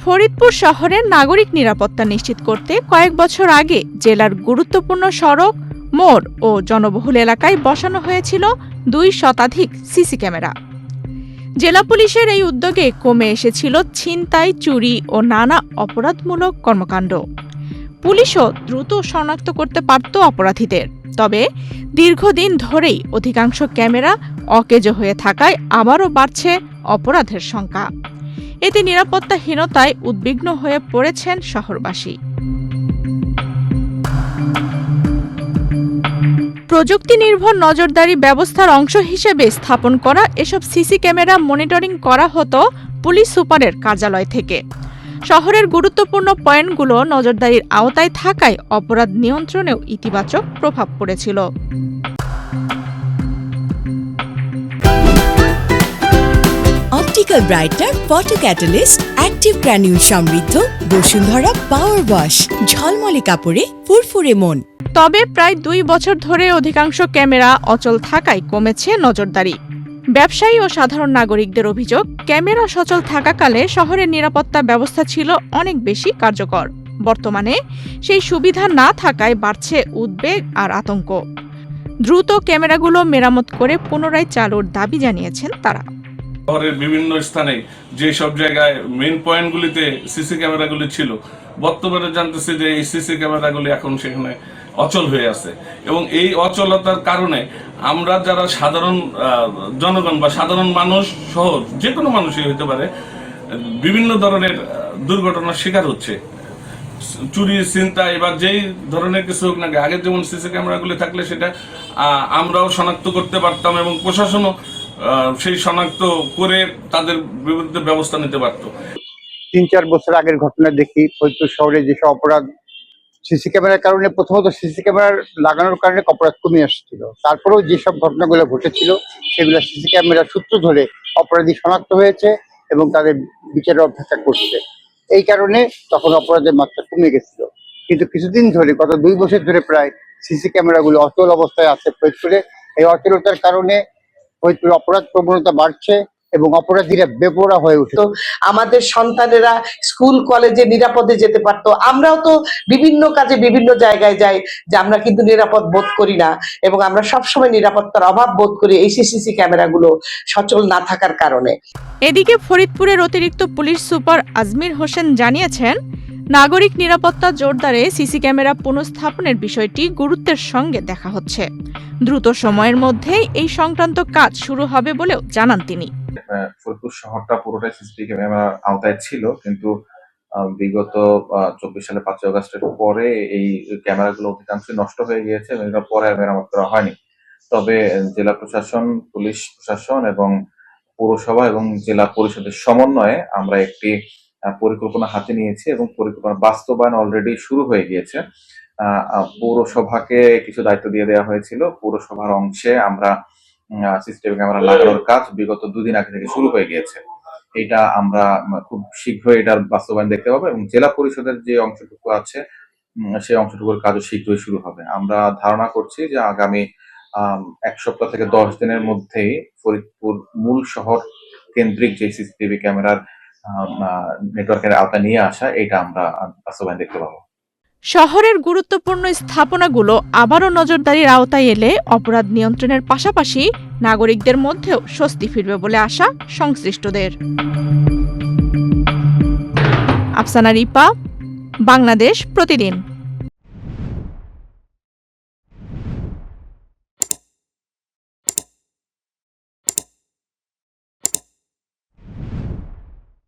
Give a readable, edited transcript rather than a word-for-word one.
ফরিদপুর শহরের নাগরিক নিরাপত্তা নিশ্চিত করতে কয়েক বছর আগে জেলার গুরুত্বপূর্ণ সড়ক, মোড় ও জনবহুল এলাকায় বসানো হয়েছিল 2 শতাধিক সিসি ক্যামেরা। জেলা পুলিশের এই উদ্যোগে কমে এসেছিল ছিনতাই, চুরি ও নানা অপরাধমূলক কর্মকাণ্ড। পুলিশও দ্রুত শনাক্ত করতে পারত অপরাধীদের। তবে দীর্ঘদিন ধরেই অধিকাংশ ক্যামেরা অকেজো হয়ে থাকায় আবারও বাড়ছে অপরাধের সংখ্যা। এতে নিরাপত্তাহীনতায় উদ্বিগ্ন হয়ে পড়েছেন শহরবাসী। প্রযুক্তি নির্ভর নজরদারি ব্যবস্থার অংশ হিসেবে স্থাপন করা এসব সিসি ক্যামেরা মনিটরিং করা হতো পুলিশ সুপারের কার্যালয় থেকে। শহরের গুরুত্বপূর্ণ পয়েন্টগুলো নজরদারির আওতায় থাকায় অপরাধ নিয়ন্ত্রণেও ইতিবাচক প্রভাব পড়েছিল। Optical brighter, photo catalyst, active granule সমৃদ্ধ বসুন্ধরা পাওয়ার ওয়াশ, ঝলমলে কাপড়ে ফুরফুরে মন। তবে প্রায় 2 বছর ধরে অধিকাংশ ক্যামেরা অচল থাকায় কমেছে নজরদারি। ব্যবসায়ী ও সাধারণ নাগরিকদের অভিযোগ, ক্যামেরা সচল থাকাকালে শহরের নিরাপত্তা ব্যবস্থা ছিল অনেক বেশি কার্যকর। বর্তমানে সেই সুবিধা না থাকায় বাড়ছে উদ্বেগ আর আতঙ্ক। দ্রুত ক্যামেরাগুলো মেরামত করে পুনরায় চালুর দাবি জানিয়েছেন তারা। শহরের বিভিন্ন স্থানে যে সব জায়গায় মেইন পয়েন্টগুলিতে সিসি ক্যামেরাগুলি ছিল, বর্তমানে জানতেছে যে এই সিসি ক্যামেরাগুলি এখন সেখানে অচল হয়ে আছে। এবং এই অচলতার কারণে আমরা যারা সাধারণ জনগণ বা সাধারণ মানুষ সহ যে কোনো মানুষই হতে পারে, বিভিন্ন ধরনের দুর্ঘটনার শিকার হচ্ছে। চুরি, ছিনতাই বা যেই ধরনের কিছু হোক না, আগে যেমন সিসি ক্যামেরাগুলি থাকলে সেটা আমরাও শনাক্ত করতে পারতাম এবং প্রশাসনও সেই শনাক্ত করে তাদের বিরুদ্ধে ব্যবস্থা নিতে পারত। 3-4 বছর আগের ঘটনা দেখি, ফরিদপুর শহরে যেসব অপরাধ সিসি ক্যামেরার কারণে, প্রথমত সিসি ক্যামেরা লাগানোর কারণে অপরাধ কমে আসছিল। তারপরেও যেসব ঘটনাগুলো ঘটেছিল সেগুলো সিসি ক্যামেরার সূত্র ধরে অপরাধী শনাক্ত হয়েছে এবং তাদের বিচারের অপেক্ষা করছে। এই কারণে তখন অপরাধের মাত্রা কমে গেছিল। কিন্তু কিছুদিন ধরে, গত 2 বছর ধরে প্রায় সিসি ক্যামেরাগুলো অচল অবস্থায় আছে ফরিদপুরে। এই অচলতার কারণে ফরিদপুরে অপরাধ প্রবণতা বাড়ছে এবং অপরাধীরা বেপরোয়া হয়ে উঠে। আমাদের সন্তানেরা স্কুল কলেজে নিরাপদে যেতে পারতো। আমরাও তো বিভিন্ন কাজে বিভিন্ন জায়গায় যাই, যে আমরা কিন্তু নিরাপদ বোধ করি না এবং আমরা সবসময় নিরাপত্তার অভাব বোধ করি এই সিসি ক্যামেরাগুলো সচল না থাকার কারণে। এদিকে ফরিদপুরের অতিরিক্ত পুলিশ সুপার আজমির হোসেন জানিয়েছেন, নাগরিক নিরাপত্তা জোরদারে সিসি ক্যামেরা পুনঃস্থাপনের বিষয়টি গুরুত্বের সঙ্গে দেখা হচ্ছে। দ্রুত সময়ের মধ্যেই এই সংক্রান্ত কাজ শুরু হবে বলেও জানান তিনি। ফরিদপুর শহরটা পুরোটাই সিসিটিভি ক্যামেরার আওতায় ছিল, কিন্তু বিগত 24 সালে 5 আগস্টের পরে এই ক্যামেরাগুলো অধিকাংশই নষ্ট হয়ে গিয়েছে এবং এগুলো পরে আর মেরামত করা হয়নি। তবে জেলা প্রশাসন, পুলিশ প্রশাসন এবং পৌরসভা এবং জেলা পরিষদের সমন্বয়ে আমরা একটি পরিকল্পনা হাতে নিয়েছি এবং পরিকল্পনা বাস্তবায়ন অলরেডি শুরু হয়ে গিয়েছে। পৌরসভাকে কিছু দায়িত্ব দিয়ে দেওয়া হয়েছিল। পৌরসভার অংশে আমরা সিসিটিভি ক্যামেরা লাগানোর কাজ বিগত 2 দিন আগে থেকে শুরু হয়ে গিয়েছে। এটা আমরা খুব শীঘ্রই এটার বাস্তবায়ন দেখতে পাবো এবং জেলা পরিষদের যে অংশটুকু আছে সেই অংশটুকুর কাজও শীঘ্রই শুরু হবে। আমরা ধারণা করছি যে আগামী 1 সপ্তাহ থেকে 10 দিনের মধ্যেই ফরিদপুর মূল শহর কেন্দ্রিক যে সিসিটিভি ক্যামেরার নেটওয়ার্কের আওতায় নিয়ে আসা, এটা আমরা বাস্তবায়ন দেখতে পাবো। শহরের গুরুত্বপূর্ণ স্থাপনাগুলো আবারও নজরদারির আওতায় এলে অপরাধ নিয়ন্ত্রণের পাশাপাশি নাগরিকদের মধ্যেও স্বস্তি ফিরবে বলে আশা সংশ্লিষ্টদের। আফসানা রিপা, বাংলাদেশ প্রতিদিন।